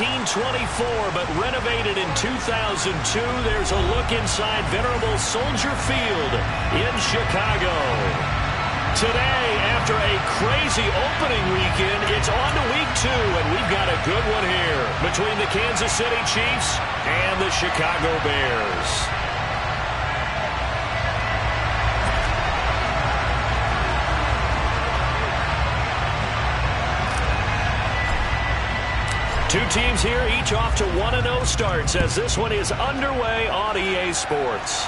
1924, but renovated in 2002. There's a look inside venerable Soldier Field in Chicago. Today, after a crazy opening weekend, it's on to week 2, and we've got a good one here between the Kansas City Chiefs and the Chicago Bears. Two teams here, each off to 1-0 starts as this one is underway on EA Sports.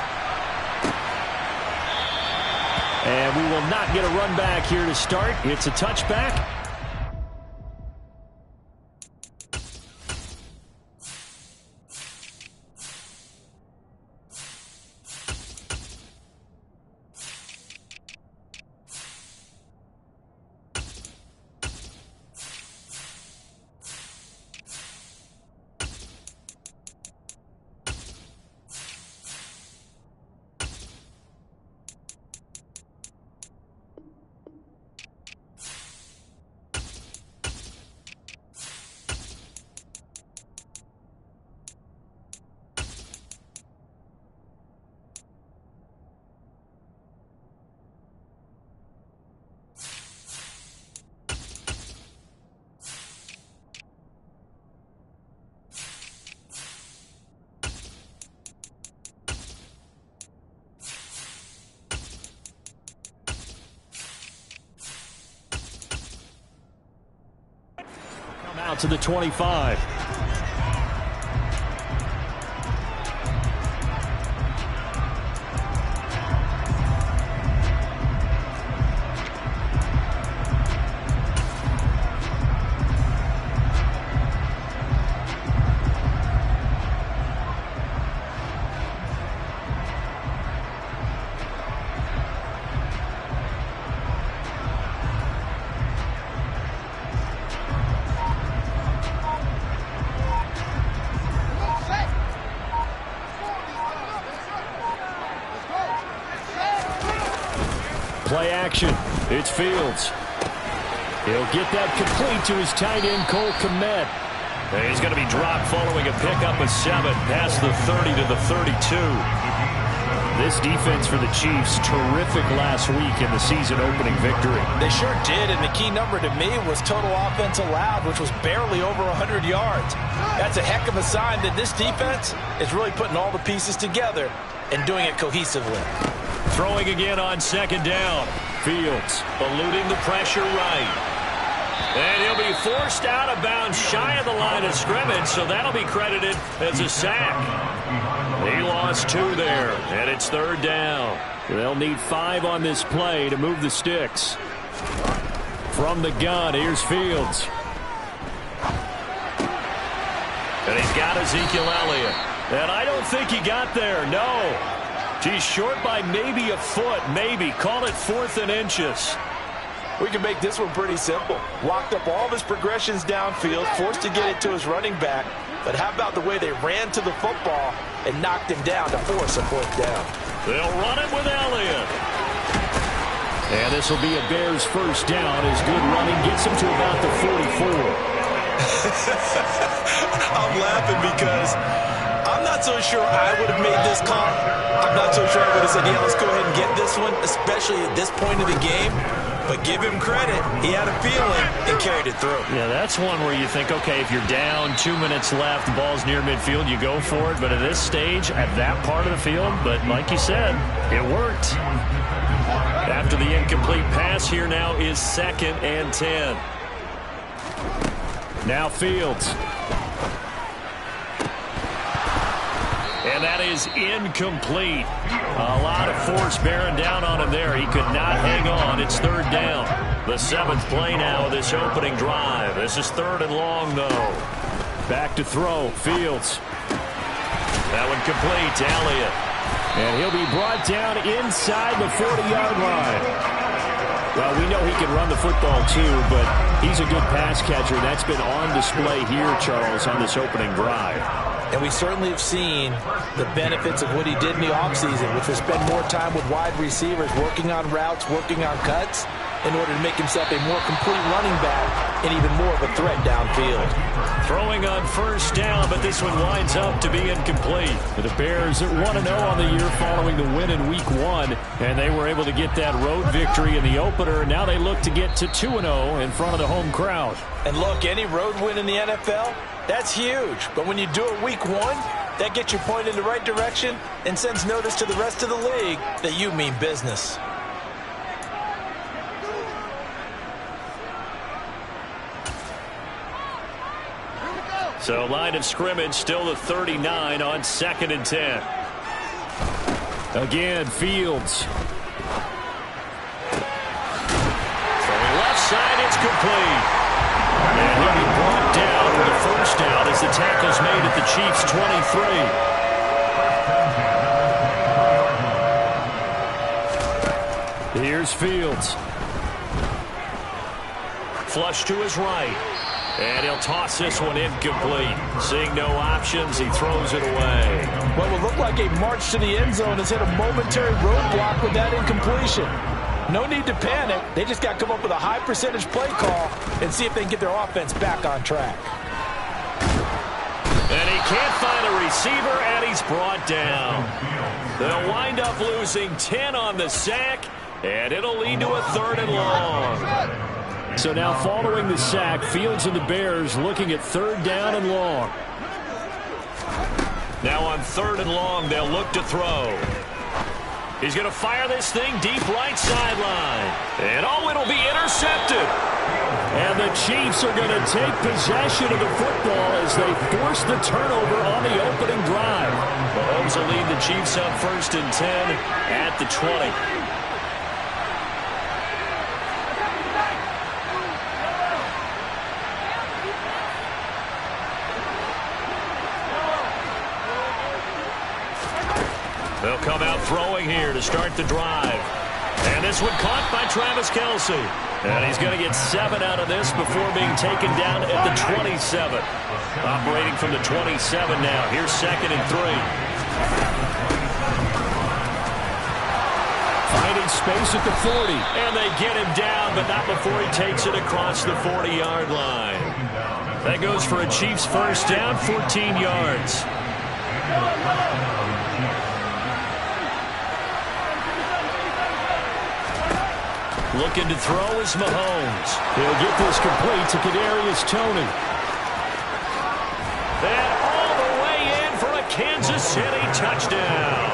And we will not get a run back here to start. It's a touchback. Out to the 25. Play action. It's Fields. He'll get that complete to his tight end, Cole Kmet. And he's going to be dropped following a pickup of 7 past the 30 to the 32. This defense for the Chiefs, terrific last week in the season opening victory. They sure did, and the key number to me was total offense allowed, which was barely over 100 yards. That's a heck of a sign that this defense is really putting all the pieces together and doing it cohesively. Throwing again on second down. Fields eluding the pressure right. And he'll be forced out of bounds shy of the line of scrimmage, so that'll be credited as a sack. He lost 2 there, and it's third down. They'll need 5 on this play to move the sticks. From the gun, here's Fields. And he's got Ezekiel Elliott. And I don't think he got there, no. He's short by maybe a foot, maybe. Call it 4th and inches. We can make this one pretty simple. Locked up all of his progressions downfield, forced to get it to his running back. But how about the way they ran to the football and knocked him down to force a 4th down? They'll run it with Elliott. And this will be a Bears first down as good running gets him to about the 44. I'm laughing because I'm not so sure I would have made this call. I'm not so sure I would have said, yeah, let's go ahead and get this one, especially at this point of the game. But give him credit. He had a feeling and carried it through. Yeah, that's one where you think, okay, if you're down, 2 minutes left, the ball's near midfield, you go for it. But at this stage, at that part of the field, but like you said, it worked. After the incomplete pass, here now is 2nd and 10. Now Fields. And that is incomplete. A lot of force bearing down on him there. He could not hang on. It's third down. The 7th play now of this opening drive. This is 3rd and long, though. Back to throw. Fields. That one complete to Elliott. And he'll be brought down inside the 40-yard line. Well, we know he can run the football, too, but he's a good pass catcher. That's been on display here, Charles, on this opening drive. And we certainly have seen the benefits of what he did in the offseason, which was spend more time with wide receivers, working on routes, working on cuts. in order to make himself a more complete running back and even more of a threat downfield. Throwing on first down, but this one winds up to be incomplete. The Bears at 1-0 on the year following the win in Week 1, and they were able to get that road victory in the opener. Now they look to get to 2-0 in front of the home crowd. And look, any road win in the NFL, that's huge. But when you do it Week 1, that gets you pointed in the right direction and sends notice to the rest of the league that you mean business. So line of scrimmage still the 39 on 2nd and 10. Again, Fields. From the left side, it's complete. And he'll be brought down for the first down as the tackle's made at the Chiefs' 23. Here's Fields. Flush to his right. And he'll toss this one incomplete. Seeing no options, he throws it away. What will look like a march to the end zone has hit a momentary roadblock with that incompletion. No need to panic. They just got to come up with a high percentage play call and see if they can get their offense back on track. And he can't find a receiver, and he's brought down. They'll wind up losing 10 on the sack, and it'll lead to a 3rd and long. So now following the sack, Fields and the Bears looking at 3rd down and long. Now on 3rd and long, they'll look to throw. He's going to fire this thing deep right sideline. And oh, it'll be intercepted. And the Chiefs are going to take possession of the football as they force the turnover on the opening drive. Mahomes will lead the Chiefs on 1st and 10 at the 20. They'll come out throwing here to start the drive. And this one caught by Travis Kelce. And he's going to get 7 out of this before being taken down at the 27. Operating from the 27 now. Here's 2nd and 3. Finding space at the 40. And they get him down, but not before he takes it across the 40-yard line. That goes for a Chiefs first down, 14 yards. Looking to throw is Mahomes. He'll get this complete to Kadarius Toney. And all the way in for a Kansas City touchdown.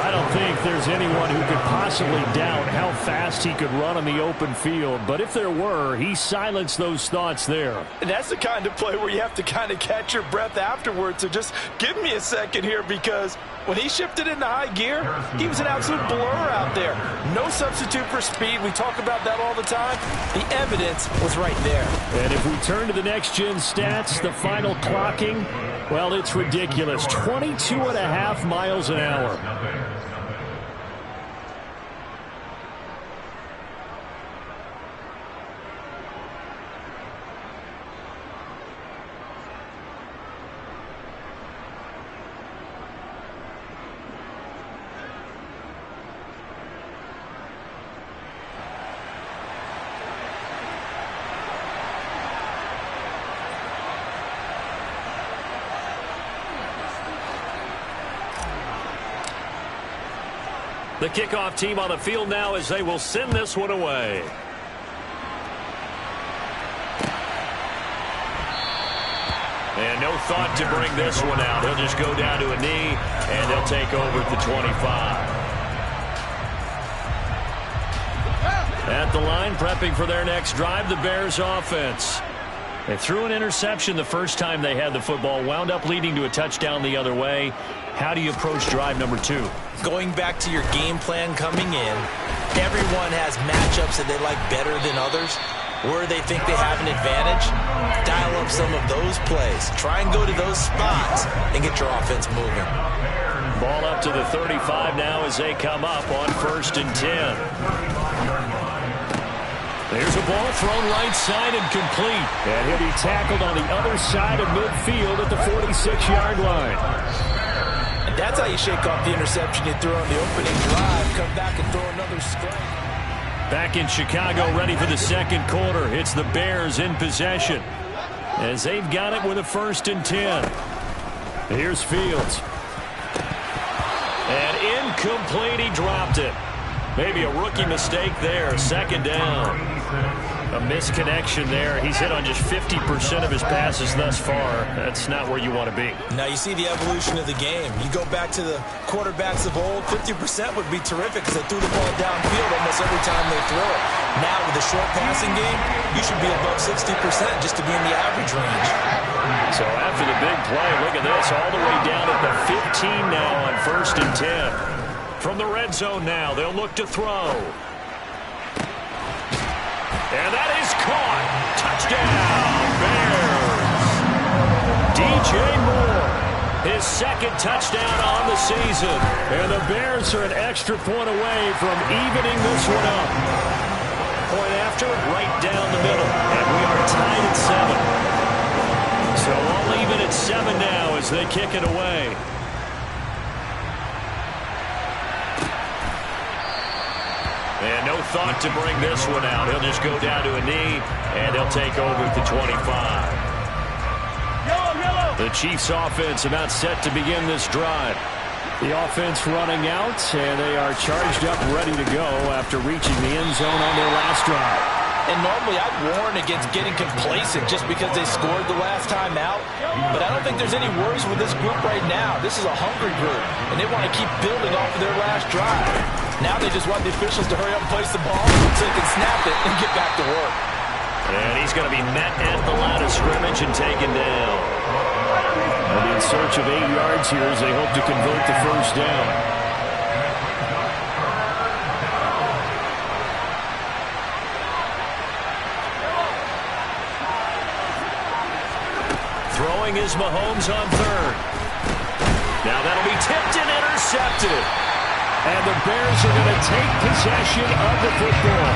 I don't think there's anyone who could possibly doubt how fast he could run on the open field. But if there were, he silenced those thoughts there. And that's the kind of play where you have to kind of catch your breath afterwards. So just give me a second here, because when he shifted into high gear, he was an absolute blur out there. No substitute for speed. We talk about that all the time. The evidence was right there. And if we turn to the next-gen stats, the final clocking, well, it's ridiculous. 22.5 miles an hour. The kickoff team on the field now as they will send this one away. And no thought to bring this one out. He'll just go down to a knee, and they'll take over at the 25. At the line, prepping for their next drive, the Bears offense. They threw an interception the first time they had the football, wound up leading to a touchdown the other way. How do you approach drive number 2? Going back to your game plan coming in, everyone has matchups that they like better than others. Where they think they have an advantage, dial up some of those plays. Try and go to those spots and get your offense moving. Ball up to the 35 now as they come up on 1st and 10. There's a ball thrown right side and complete. And he'll be tackled on the other side of midfield at the 46-yard line. And that's how you shake off the interception you threw on the opening drive. Come back and throw another strike. Back in Chicago, ready for the second quarter. It's the Bears in possession as they've got it with a 1st and 10. Here's Fields. And incomplete, he dropped it. Maybe a rookie mistake there, 2nd down. A misconnection there. He's hit on just 50% of his passes thus far. That's not where you want to be. Now you see the evolution of the game. You go back to the quarterbacks of old, 50% would be terrific because they threw the ball downfield almost every time they throw it. Now with the short passing game, you should be above 60% just to be in the average range. So after the big play, look at this, all the way down at the 15 now on 1st and 10. From the red zone now, they'll look to throw. And that is caught. Touchdown, Bears. DJ Moore, his 2nd touchdown on the season. And the Bears are an extra point away from evening this one up. Point after, right down the middle. And we are tied at 7. So all even at 7 now as they kick it away. And no thought to bring this one out. He'll just go down to a knee, and he'll take over at the 25. The Chiefs offense about set to begin this drive. The offense running out, and they are charged up, ready to go after reaching the end zone on their last drive. And normally I'd warn against getting complacent just because they scored the last time out. But I don't think there's any worries with this group right now. This is a hungry group, and they want to keep building off of their last drive. Now they just want the officials to hurry up and place the ball so they can snap it and get back to work. And he's going to be met at the line of scrimmage and taken down. They'll be in search of 8 yards here as they hope to convert the 1st down. Throwing is Mahomes on 3rd. Now that'll be tipped and intercepted. And the Bears are going to take possession of the football.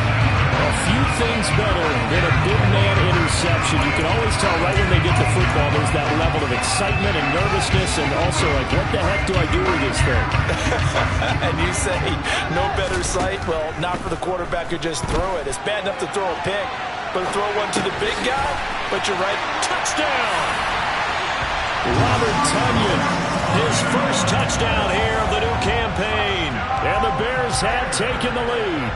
A few things better than a big man interception. You can always tell right when they get the football, there's that level of excitement and nervousness and also like, what the heck do I do with this thing? And you say, no better sight? Well, not for the quarterback who just threw it. It's bad enough to throw a pick, but to throw one to the big guy? But you're right. Touchdown! Robert Tonyan, his 1st touchdown here of the new campaign. And the Bears have taken the lead.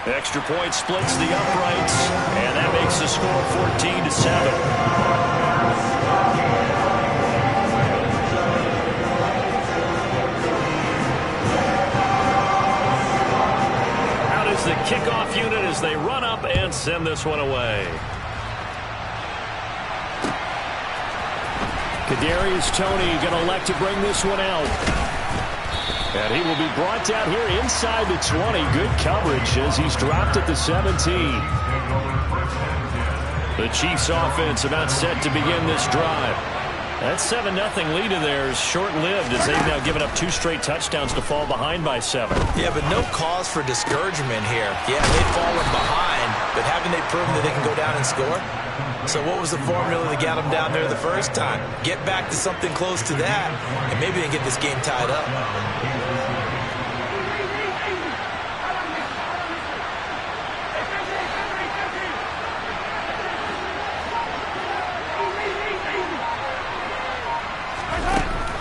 Extra point splits the uprights, and that makes the score 14-7. Out is the kickoff unit as they run up and send this one away. Kadarius Toney going to elect to bring this one out. And he will be brought down here inside the 20. Good coverage as he's dropped at the 17. The Chiefs offense about set to begin this drive. That 7-0 lead of theirs short-lived as they've now given up 2 straight touchdowns to fall behind by 7. Yeah, but no cause for discouragement here. Yeah, they've fallen behind, but haven't they proven that they can go down and score? So what was the formula that got them down there the first time? Get back to something close to that, and maybe they can get this game tied up.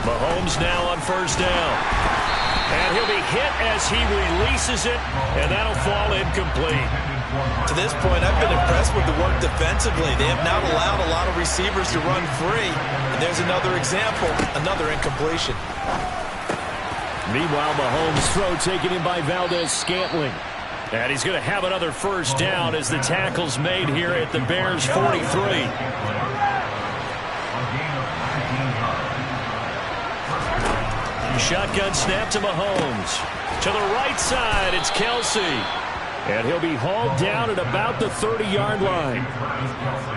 Mahomes now on 1st down. And he'll be hit as he releases it, and that'll fall incomplete. To this point, I've been impressed with the work defensively. They have not allowed a lot of receivers to run free. And there's another example, another incompletion. Meanwhile, Mahomes' throw taken in by Valdez-Scantling. And he's going to have another 1st down as the tackle's made here at the Bears' 43. Shotgun snap to Mahomes. To the right side, it's Kelsey. And he'll be hauled down at about the 30-yard line.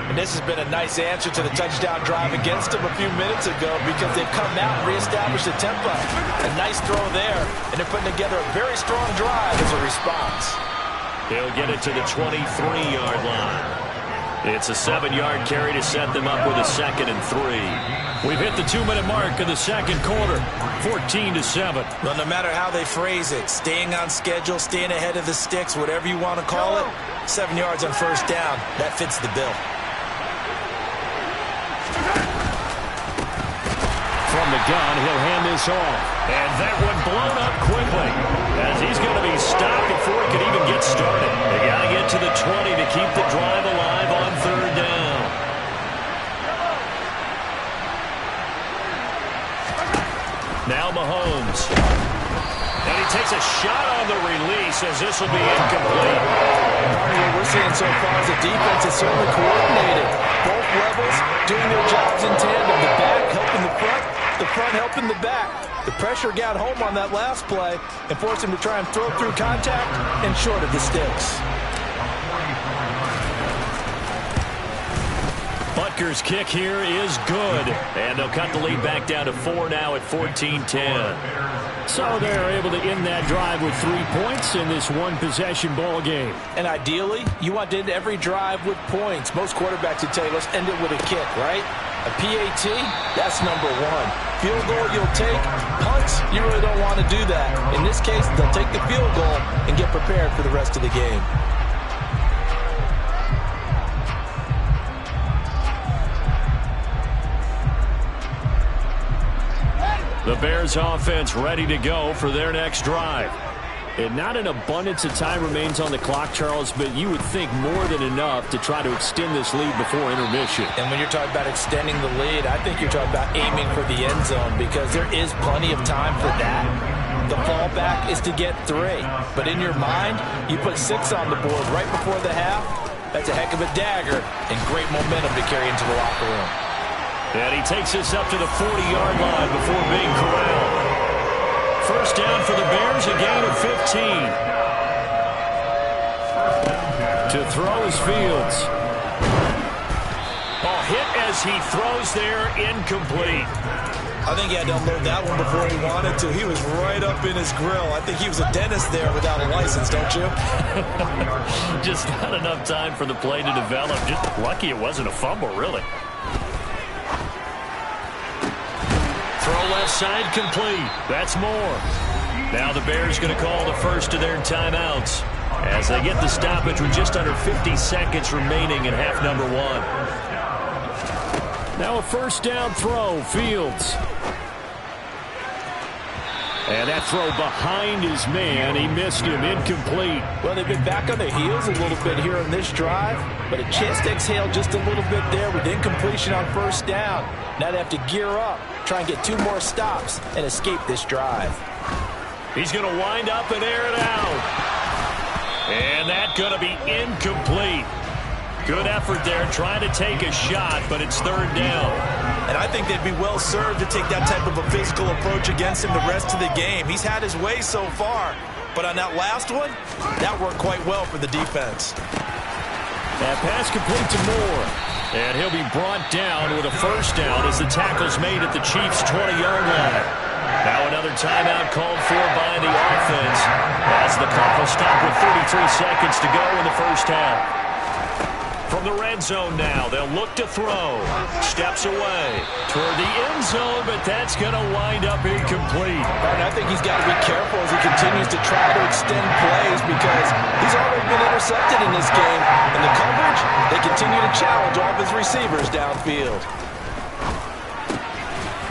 And this has been a nice answer to the touchdown drive against them a few minutes ago because they've come out and reestablished the tempo. A nice throw there, and they're putting together a very strong drive as a response. He'll get it to the 23-yard line. It's a 7-yard carry to set them up with a 2nd and 3. We've hit the 2-minute mark of the second quarter, 14-7. Well, no matter how they phrase it, staying on schedule, staying ahead of the sticks, whatever you want to call it, 7 yards on first down, that fits the bill. From the gun, he'll hand this off. And that one blown up quickly, as he's going to be stopped before he can even get started. They got to get to the 20 to keep the drive alive on third down. Now Mahomes. And he takes a shot on the release, as this will be incomplete. What we're seeing so far is the defense is certainly coordinated. Both levels doing their jobs in tandem. The back helping the front helping the back. The pressure got home on that last play and forced him to try and throw through contact and short of the sticks. Butker's kick here is good. And they'll cut the lead back down to 4 now at 14-10. So they're able to end that drive with 3 points in this one-possession ball game. And ideally, you want to end every drive with points. Most quarterbacks would tell you, let's end it with a kick, right? A PAT, that's number one. Field goal you'll take. Punts, you really don't want to do that. In this case, they'll take the field goal and get prepared for the rest of the game. The Bears offense ready to go for their next drive. And not an abundance of time remains on the clock, Charles, but you would think more than enough to try to extend this lead before intermission. And when you're talking about extending the lead, I think you're talking about aiming for the end zone, because there is plenty of time for that. The fallback is to get 3. But in your mind, you put 6 on the board right before the half. That's a heck of a dagger and great momentum to carry into the locker room. And he takes this up to the 40-yard line before being corralled. First down for the Bears, a gain of 15. To throw is Fields. Oh, hit as he throws there, incomplete. I think he had to unload that one before he wanted to. He was right up in his grill. I think he was a dentist there without a license, don't you? Just not enough time for the play to develop. Just lucky it wasn't a fumble, really. Throw left side complete. That's more. Now the Bears going to call the first of their timeouts as they get the stoppage with just under 50 seconds remaining in half number 1. Now a first down throw, Fields. And that throw behind his man. He missed him, incomplete. Well, they've been back on their heels a little bit here on this drive, but a chance to exhale just a little bit there with incompletion on first down. Now they have to gear up, try and get 2 more stops, and escape this drive. He's going to wind up and air it out. And that's going to be incomplete. Good effort there, trying to take a shot, but it's third down. And I think they'd be well served to take that type of a physical approach against him the rest of the game. He's had his way so far, but on that last one, that worked quite well for the defense. That pass complete to Moore. And he'll be brought down with a first down as the tackle's made at the Chiefs' 20-yard line. Now another timeout called for by the offense as the clock will stop with 33 seconds to go in the first half. From the red zone now, they'll look to throw. Steps away toward the end zone, but that's going to wind up incomplete. And I think he's got to be careful as he continues to try to extend plays, because he's already been intercepted in this game. And the coverage, they continue to challenge all of his receivers downfield.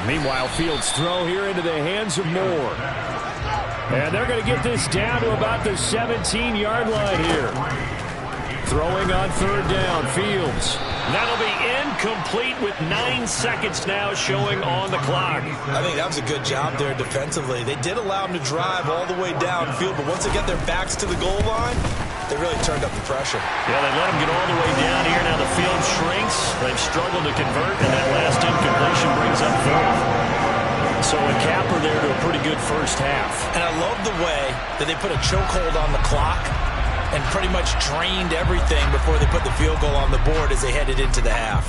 Meanwhile, Fields' throw here into the hands of Moore. And they're going to get this down to about the 17-yard line here. Throwing on third down, Fields. That'll be incomplete with 9 seconds now showing on the clock. I think that was a good job there defensively. They did allow him to drive all the way downfield, but once they get their backs to the goal line, they really turned up the pressure. Yeah, they let him get all the way down here. Now the field shrinks. They've struggled to convert, and that last incompletion brings up 4th. So a capper there to a pretty good first half. And I love the way that they put a chokehold on the clock and pretty much drained everything before they put the field goal on the board as they headed into the half.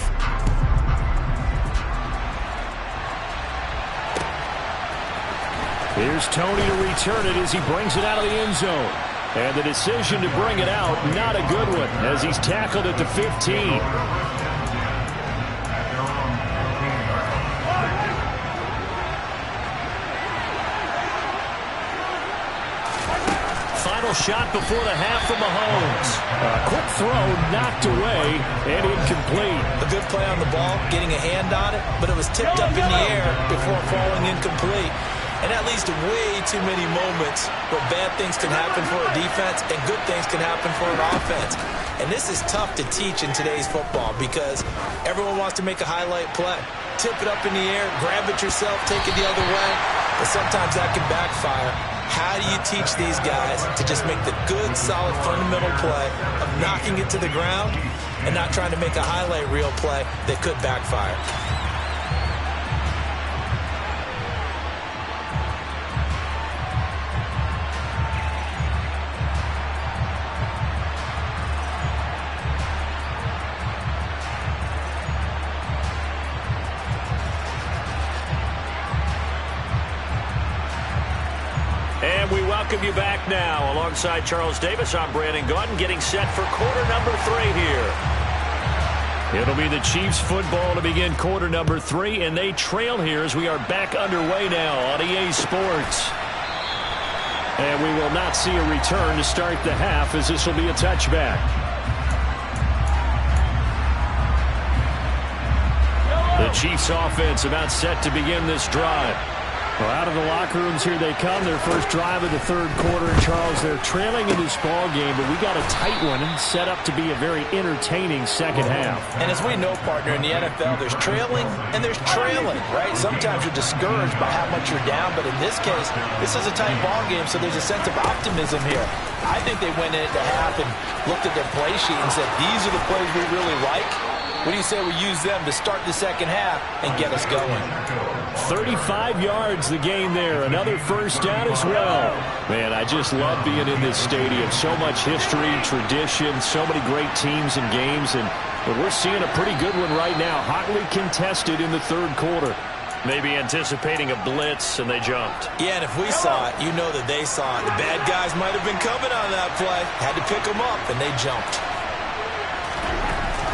Here's Tony to return it as he brings it out of the end zone. And the decision to bring it out, not a good one, as he's tackled at the 15. Final shot before the half from Mahomes. A quick throw, knocked away, and incomplete. A good play on the ball, getting a hand on it, but it was tipped up in the air before falling incomplete. And that leads to way too many moments where bad things can happen for a defense and good things can happen for an offense. And this is tough to teach in today's football because everyone wants to make a highlight play. Tip it up in the air, grab it yourself, take it the other way. But sometimes that can backfire. How do you teach these guys to just make the good, solid, fundamental play of knocking it to the ground and not trying to make a highlight reel play that could backfire? And we welcome you back now. Alongside Charles Davis, I'm Brandon Gaudin, getting set for quarter number 3 here. It'll be the Chiefs football to begin quarter number 3, and they trail here as we are back underway now on EA Sports. And we will not see a return to start the half, as this will be a touchback. The Chiefs offense about set to begin this drive. Well, out of the locker rooms here they come. Their first drive of the third quarter. And Charles, they're trailing in this ball game, but we got a tight one set up to be a very entertaining second half. And as we know, partner, in the NFL, there's trailing and there's trailing, right? Sometimes you're discouraged by how much you're down, but in this case, this is a tight ball game, so there's a sense of optimism here. I think they went into half and looked at their play sheet and said, these are the plays we really like. What do you say we use them to start the second half and get us going? 35 yards the gain there. Another first down as well. Man, I just love being in this stadium. So much history, tradition, so many great teams and games. And we're seeing a pretty good one right now. Hotly contested in the third quarter. Maybe anticipating a blitz, and they jumped. Yeah, and if we saw it, you know that they saw it. The bad guys might have been coming on that play. Had to pick them up, and they jumped.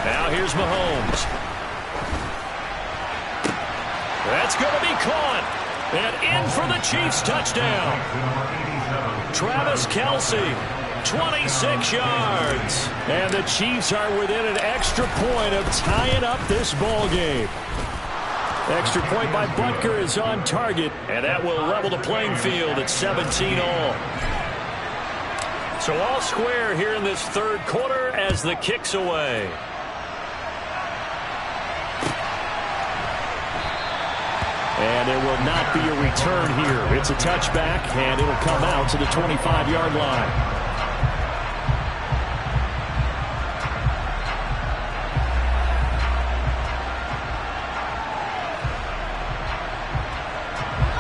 Now here's Mahomes. That's going to be caught. And in for the Chiefs touchdown. Travis Kelce, 26 yards. And the Chiefs are within an extra point of tying up this ball game. Extra point by Butker is on target. And that will level the playing field at 17 all. So all square here in this third quarter as the kick's away. And there will not be a return here. It's a touchback, and it'll come out to the 25-yard line.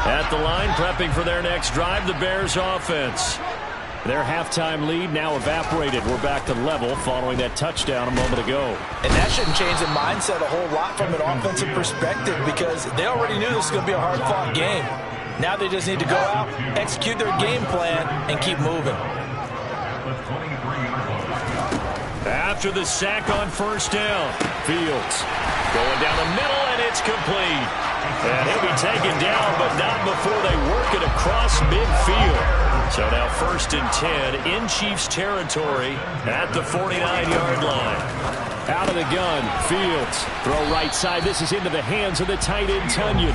At the line, prepping for their next drive, the Bears offense. Their halftime lead now evaporated. We're back to level following that touchdown a moment ago. And that shouldn't change the mindset a whole lot from an offensive perspective because they already knew this was going to be a hard-fought game. Now they just need to go out, execute their game plan, and keep moving. After the sack on first down, Fields going down the middle, and it's complete. And he'll be taken down, but not before they work it across midfield. So now 1st and 10 in Chiefs territory at the 49-yard line. Out of the gun, Fields. Throw right side. This is into the hands of the tight end, Tunyon.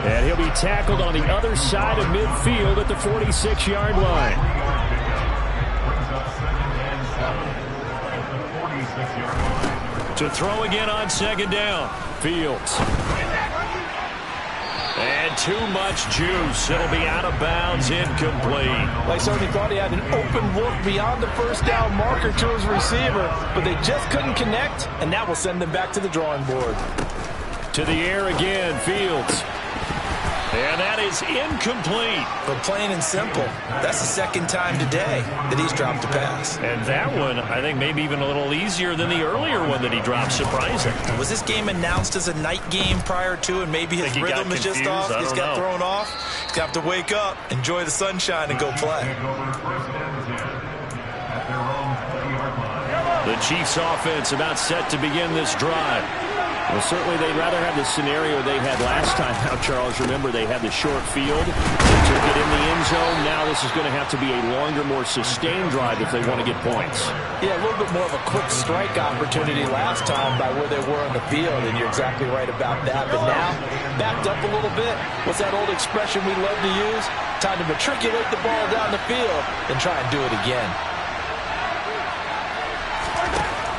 And he'll be tackled on the other side of midfield at the 46-yard line. To throw again on second down, Fields. And too much juice. It'll be out of bounds, incomplete. Well, he certainly thought he had an open look beyond the first down marker to his receiver, but they just couldn't connect, and that will send them back to the drawing board. To the air again, Fields. And that is incomplete. But plain and simple, that's the second time today that he's dropped a pass. And that one, I think, maybe even a little easier than the earlier one that he dropped. Surprising. Was this game announced as a night game prior to, and maybe his rhythm is just off? He's got thrown off. He's got to wake up, enjoy the sunshine, and go play. Chiefs offense about set to begin this drive. Well, certainly they'd rather have the scenario they had last time out, Charles. Remember, they had the short field. They took it in the end zone. Now this is going to have to be a longer, more sustained drive if they want to get points. Yeah, a little bit more of a quick strike opportunity last time by where they were on the field, and you're exactly right about that. But now, backed up a little bit. What's that old expression we love to use? Time to matriculate the ball down the field and try and do it again.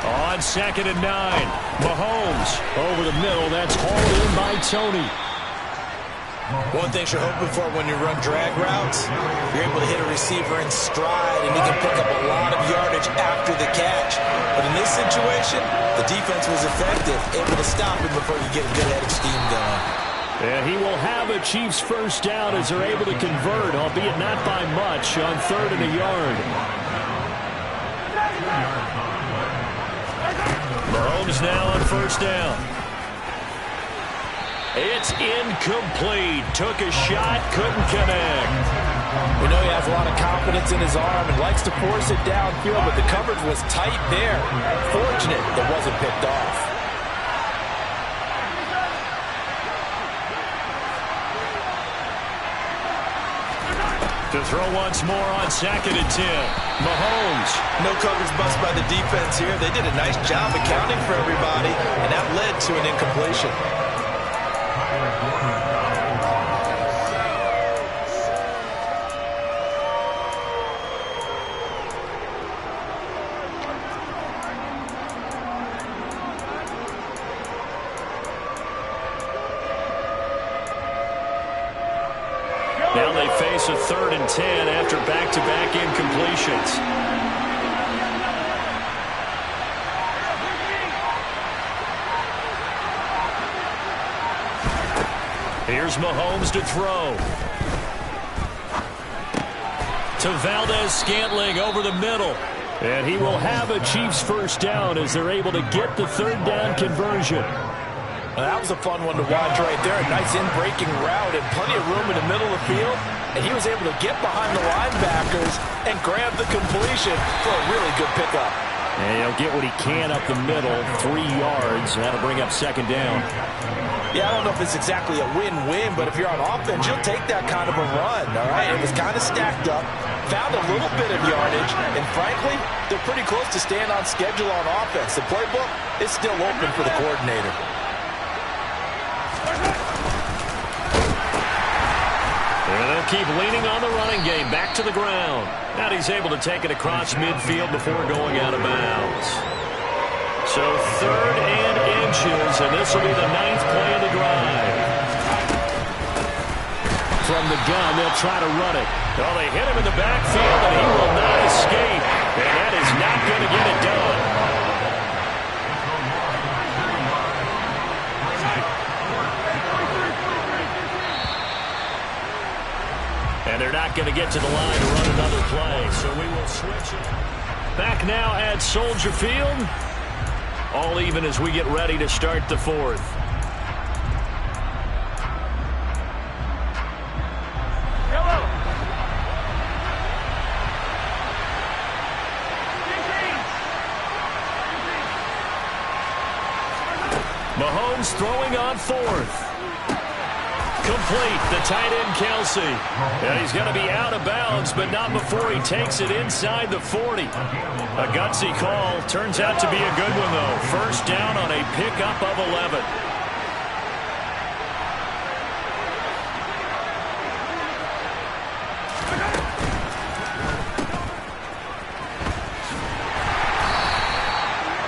On 2nd and 9, Mahomes over the middle. That's hauled in by Tony. One thing you're hoping for when you run drag routes, you're able to hit a receiver in stride, and he can pick up a lot of yardage after the catch. But in this situation, the defense was effective, able to stop him before you get a good head of steam going. And he will have a Chiefs first down as they're able to convert, albeit not by much, on 3rd and a yard. Mahomes now on 1st down. It's incomplete. Took a shot, couldn't connect. We know he has a lot of confidence in his arm and likes to force it downfield, but the coverage was tight there. Fortunate it wasn't picked off. To throw once more on 2nd and 10. Mahomes. No coverage bust by the defense here. They did a nice job accounting for everybody, and that led to an incompletion. Now they face a 3rd and 10 after back-to-back incompletions. Here's Mahomes to throw. To Valdez-Scantling over the middle. And he will have a Chiefs first down as they're able to get the 3rd down conversion. That was a fun one to watch right there. A nice in-breaking route and plenty of room in the middle of the field. And he was able to get behind the linebackers and grab the completion for a really good pickup. And he'll get what he can up the middle, 3 yards. That'll bring up 2nd down. Yeah, I don't know if it's exactly a win-win, but if you're on offense, you'll take that kind of a run, all right? It was kind of stacked up, found a little bit of yardage, and frankly, they're pretty close to staying on schedule on offense. The playbook is still open for the coordinator. And they'll keep leaning on the running game. Back to the ground. Now he's able to take it across midfield before going out of bounds. So 3rd and inches, and this will be the 9th play of the drive. From the gun, they'll try to run it. Well, they hit him in the backfield, and he will not escape. And that is not going to get it done. And they're not going to get to the line to run another play, so we will switch it. Back now at Soldier Field. All even as we get ready to start the 4th. Mahomes throwing on 4th. Complete, the tight end, Kelsey. And he's going to be out of bounds, but not before he takes it inside the 40. A gutsy call. Turns out to be a good one, though. First down on a pickup of 11.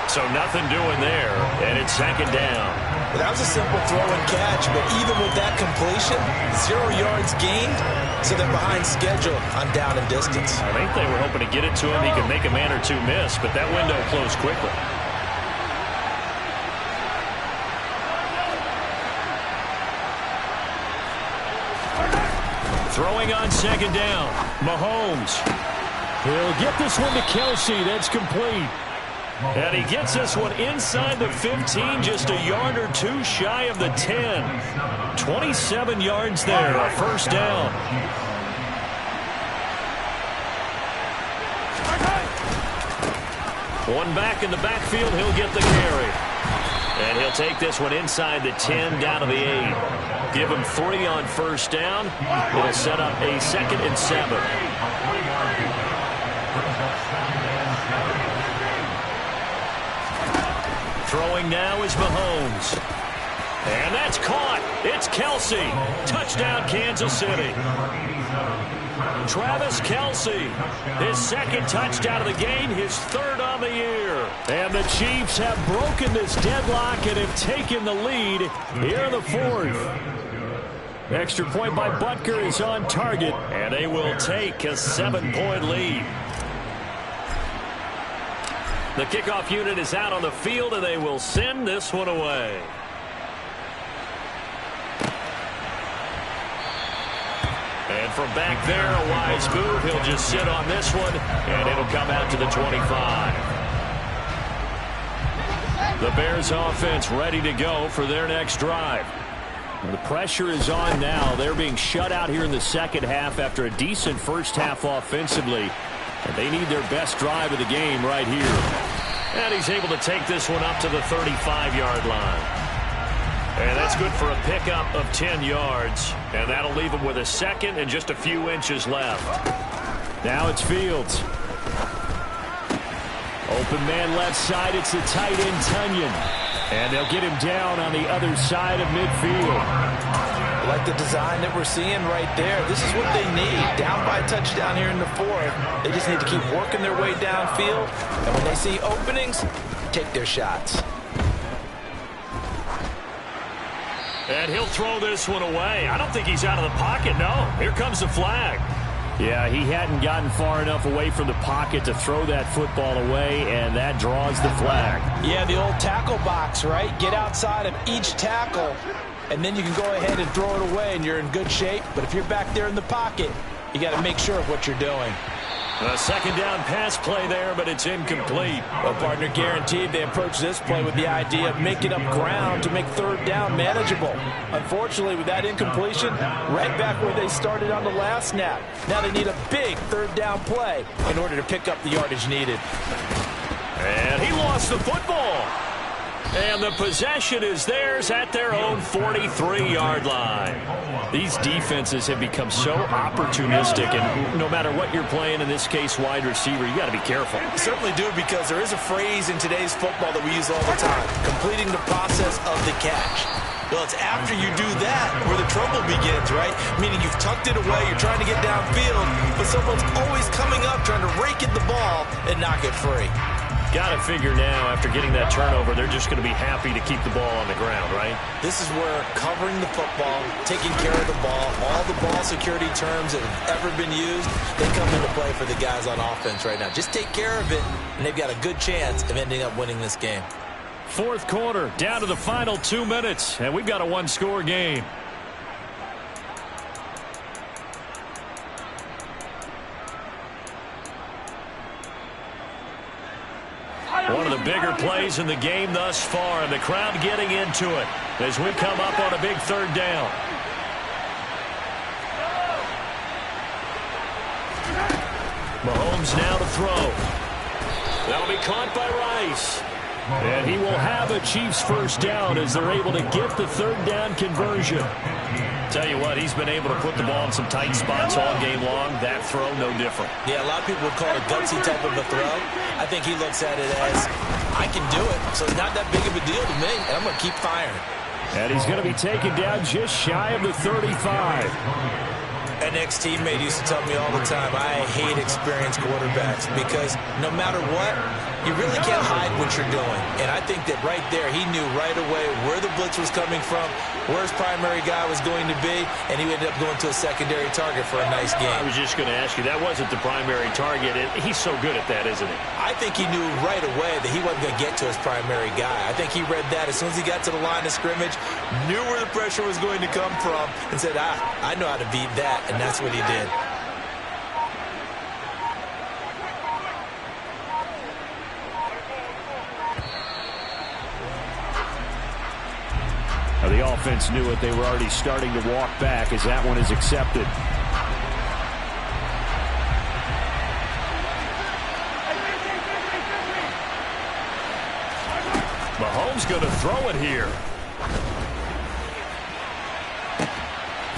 So nothing doing there, and it's 2nd down. Well, that was a simple throw and catch, but even with that completion, 0 yards gained, so they're behind schedule on down and distance. I think they were hoping to get it to him. He could make a man or two miss, but that window closed quickly. Throwing on 2nd down, Mahomes. He'll get this one to Kelsey. That's complete. And he gets this one inside the 15, just a yard or two shy of the 10. 27 yards there, a first down. One back in the backfield, he'll get the carry. And he'll take this one inside the 10, down to the 8. Give him 3 on first down. It'll set up a 2nd and 7. Throwing now is Mahomes. And that's caught. It's Kelsey. Touchdown, Kansas City. Travis Kelsey, his 2nd touchdown of the game, his 3rd on the year. And the Chiefs have broken this deadlock and have taken the lead here in the 4th. Extra point by Butker is on target, and they will take a 7-point lead. The kickoff unit is out on the field, and they will send this one away. And from back there, a wise move. He'll just sit on this one, and it'll come out to the 25. The Bears offense ready to go for their next drive. The pressure is on now. They're being shut out here in the second half after a decent first half offensively. And they need their best drive of the game right here. And he's able to take this one up to the 35-yard line. And that's good for a pickup of 10 yards. And that'll leave him with a 2nd and just a few inches left. Now it's Fields. Open man left side. It's the tight end, Tunyon. And they'll get him down on the other side of midfield. I like the design that we're seeing right there. This is what they need. Down by a touchdown here in the 4th. They just need to keep working their way downfield. And when they see openings, take their shots. And he'll throw this one away. I don't think he's out of the pocket, no. Here comes the flag. Yeah, he hadn't gotten far enough away from the pocket to throw that football away, and that draws the flag. Yeah, the old tackle box, right? Get outside of each tackle, and then you can go ahead and throw it away, and you're in good shape. But if you're back there in the pocket, you got to make sure of what you're doing. A 2nd down pass play there, but it's incomplete. Well, partner, guaranteed they approach this play with the idea of making up ground to make 3rd down manageable. Unfortunately, with that incompletion, right back where they started on the last snap. Now they need a big 3rd down play in order to pick up the yardage needed. And he lost the football. And the possession is theirs at their own 43-yard line. These defenses have become so opportunistic, and no matter what you're playing, in this case wide receiver, you got to be careful. You certainly do, because there is a phrase in today's football that we use all the time: completing the process of the catch. Well, it's after you do that where the trouble begins, right? Meaning you've tucked it away, you're trying to get downfield, but someone's always coming up trying to rake at the ball and knock it free. Got to figure now, after getting that turnover, they're just going to be happy to keep the ball on the ground, right? This is where covering the football, taking care of the ball, all the ball security terms that have ever been used, they come into play for the guys on offense right now. Just take care of it, and they've got a good chance of ending up winning this game. 4th quarter, down to the final 2 minutes, and we've got a 1-score game. One of the bigger plays in the game thus far, and the crowd getting into it as we come up on a big 3rd down. Mahomes now to throw. That'll be caught by Rice. And he will have a Chiefs 1st down as they're able to get the 3rd down conversion. Tell you what, he's been able to put the ball in some tight spots all game long. That throw, no different. Yeah, a lot of people would call it a gutsy type of a throw. I think he looks at it as, I can do it, so it's not that big of a deal to me, and I'm going to keep firing. And he's going to be taken down just shy of the 35. An ex-teammate used to tell me all the time, I hate experienced quarterbacks, because no matter what, you really can't hide what you're doing. And I think that right there, he knew right away where the blitz was coming from, where his primary guy was going to be, and he ended up going to a secondary target for a nice game. I was just going to ask you, that wasn't the primary target. He's so good at that, isn't he? I think he knew right away that he wasn't going to get to his primary guy. I think he read that as soon as he got to the line of scrimmage, knew where the pressure was going to come from, and said, I know how to beat that, and that's what he did. Now the offense knew it. They were already starting to walk back as that one is accepted. Mahomes going to throw it here.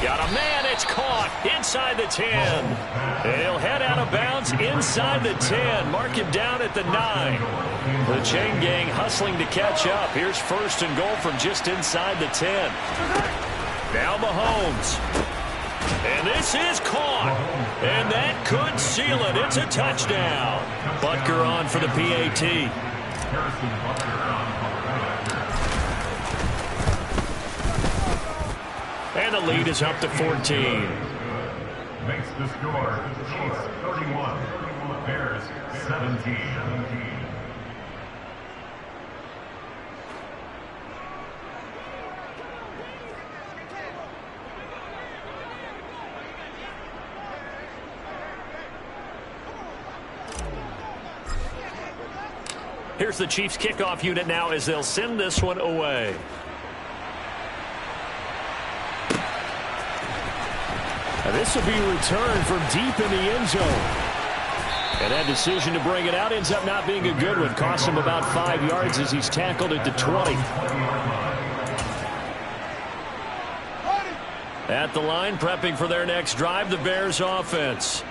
Got a man, it's caught inside the 10. And he'll head out of bounds inside the 10. Mark him down at the 9. The chain gang hustling to catch up. Here's first and goal from just inside the 10. Now Mahomes. And this is caught. And that could seal it. It's a touchdown. Butker on for the PAT. And the lead is up to 14. Makes the score Chiefs 31, Bears 17. Here's the Chiefs kickoff unit now as they'll send this one away. And this will be returned from deep in the end zone. And that decision to bring it out ends up not being a good one. Cost him about 5 yards as he's tackled at the 20. At the line, prepping for their next drive, the Bears offense.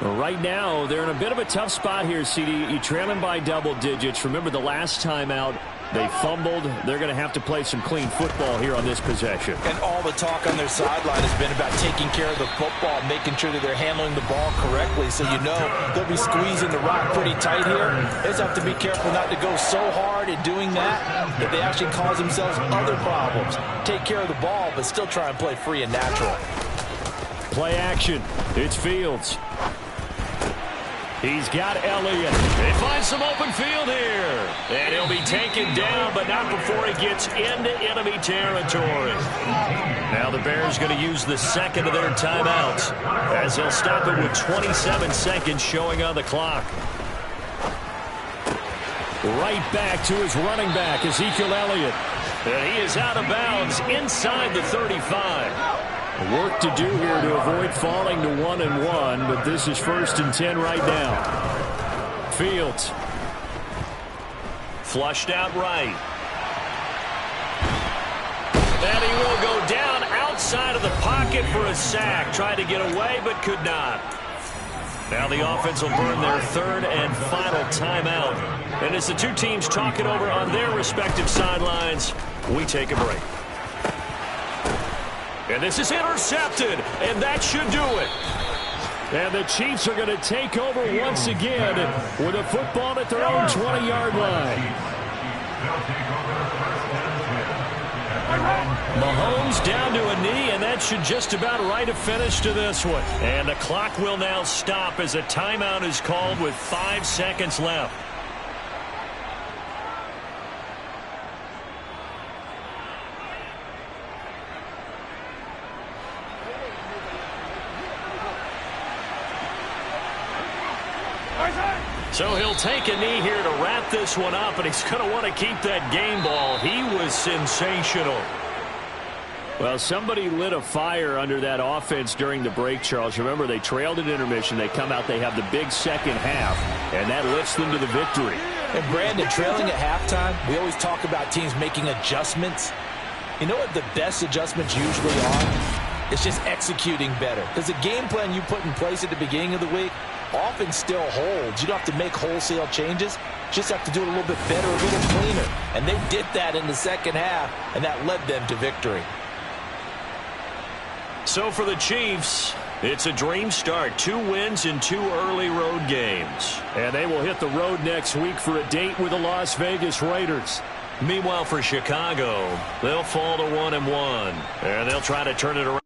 Well, right now, they're in a bit of a tough spot here, CD. You're trailing by double digits. Remember the last time out, they fumbled. They're going to have to play some clean football here on this possession. And all the talk on their sideline has been about taking care of the football, making sure that they're handling the ball correctly. So you know they'll be squeezing the rock pretty tight here. They just have to be careful not to go so hard in doing that they actually cause themselves other problems. Take care of the ball, but still try and play free and natural. Play action. It's Fields. He's got Elliott. They find some open field here. And he'll be taken down, but not before he gets into enemy territory. Now the Bears going to use the second of their timeouts as they'll stop it with 27 seconds showing on the clock. Right back to his running back, Ezekiel Elliott. And he is out of bounds inside the 35. Work to do here to avoid falling to 1-1, but this is 1st and 10 right now. Fields. Flushed out right. And he will go down outside of the pocket for a sack. Tried to get away, but could not. Now the offense will burn their third and final timeout. And as the two teams talk it over on their respective sidelines, we take a break. And this is intercepted, and that should do it. And the Chiefs are going to take over once again with a football at their own 20-yard line. Mahomes down to a knee, and that should just about write a finish to this one. And the clock will now stop as a timeout is called with 5 seconds left. So he'll take a knee here to wrap this one up, and he's going to want to keep that game ball. He was sensational. Well, somebody lit a fire under that offense during the break, Charles. Remember, they trailed at intermission. They come out, they have the big second half, and that lifts them to the victory. And, Brandon, trailing at halftime, we always talk about teams making adjustments. You know what the best adjustments usually are? It's just executing better. Because the game plan you put in place at the beginning of the week often still holds. You don't have to make wholesale changes. Just have to do it a little bit better, a little cleaner. And they did that in the second half, and that led them to victory. So for the Chiefs, it's a dream start. 2 wins in 2 early road games. And they will hit the road next week for a date with the Las Vegas Raiders. Meanwhile, for Chicago, they'll fall to 1-1, and they'll try to turn it around.